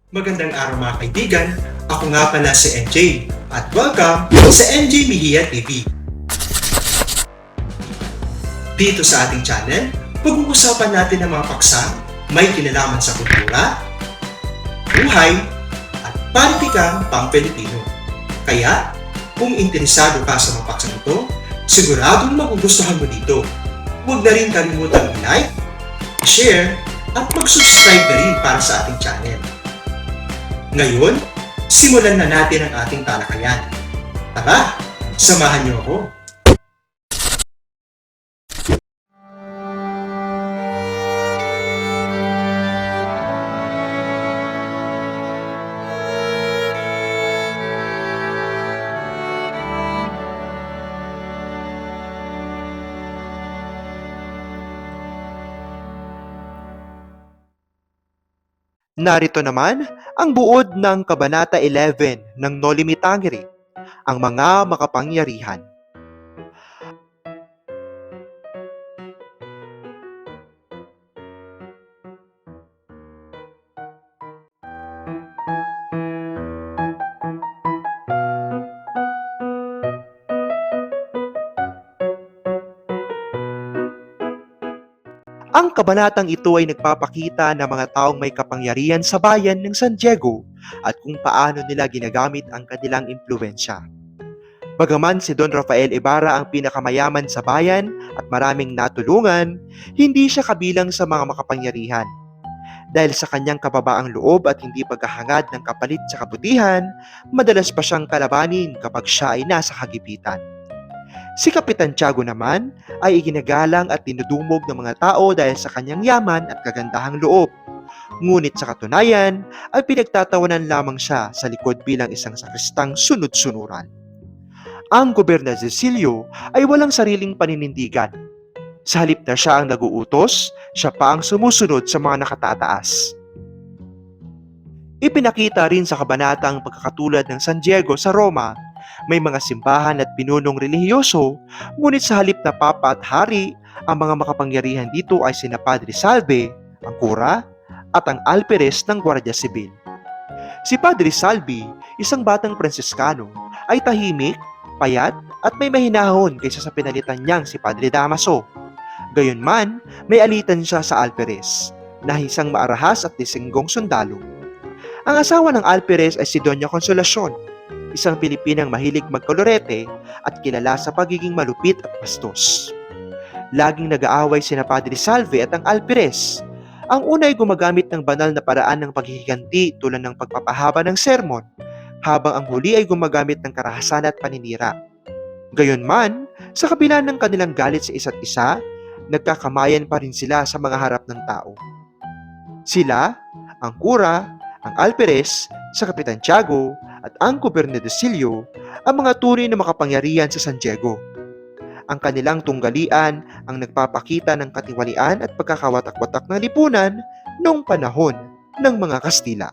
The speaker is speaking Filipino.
Magandang araw mga kaibigan, ako nga pala si NJ at welcome sa NJ Mejia TV. Dito sa ating channel, pag-uusapan natin ang mga paksang may kinalaman sa kultura, buhay, at politikang pang-Pilipino. Kaya, kung interesado ka sa mga paksang ito, siguradong magugustuhan mo dito. Huwag na rin kalimutang i-like, share, at mag-subscribe na rin para sa ating channel. Ngayon, simulan na natin ang ating talakayan. Tara, samahan niyo ako. Narito naman ang buod ng Kabanata 11 ng Noli Me Tangere, ang mga makapangyarihan. Ang kabanatang ito ay nagpapakita ng mga taong may kapangyarihan sa bayan ng San Diego at kung paano nila ginagamit ang kanilang impluensya. Bagaman si Don Rafael Ibarra ang pinakamayaman sa bayan at maraming natulungan, hindi siya kabilang sa mga makapangyarihan. Dahil sa kanyang kababaang loob at hindi paghahangad ng kapalit sa kabutihan, madalas pa siyang kalabanin kapag siya ay nasa kagipitan. Si Kapitan Tiago naman ay iginagalang at tinudumog ng mga tao dahil sa kanyang yaman at kagandahang loob. Ngunit sa katunayan ay pinagtatawanan lamang siya sa likod bilang isang sakristang sunod-sunuran. Ang Gobernadorcillo ay walang sariling paninindigan. Sa halip na siya ang naguutos, siya pa ang sumusunod sa mga nakatataas. Ipinakita rin sa kabanata ang pagkakatulad ng San Diego sa Roma. May mga simbahan at pinunong relihiyoso, ngunit sa halip na papa at hari, ang mga makapangyarihan dito ay sina Padre Salve, ang kura, at ang alperes ng Guardia Sibil. Si Padre Salvi, isang batang Pransiskano, ay tahimik, payat, at may mahinahon kaysa sa pinalitan niyang si Padre Damaso. Gayunman, may alitan siya sa alperes, na isang maarahas at disenggong sundalo. Ang asawa ng alperes ay si Doña Consolacion, isang Pilipinang mahilig magkolorete at kilala sa pagiging malupit at bastos. Laging nag-aaway sina Padre Salve at ang alperes. Ang una ay gumagamit ng banal na paraan ng paghihiganti tulad ng pagpapahaba ng sermon, habang ang huli ay gumagamit ng karahasan at paninira. Gayunman, sa kabila ng kanilang galit sa isa't isa, nagkakamayan pa rin sila sa mga harap ng tao. Sila, ang kura, ang alperes, sa Kapitan Tiago, at ang Gobernadorcillo, ang mga tunay na makapangyarihan sa San Diego. Ang kanilang tunggalian ang nagpapakita ng katiwalian at pagkakawatak-watak ng lipunan noong panahon ng mga Kastila.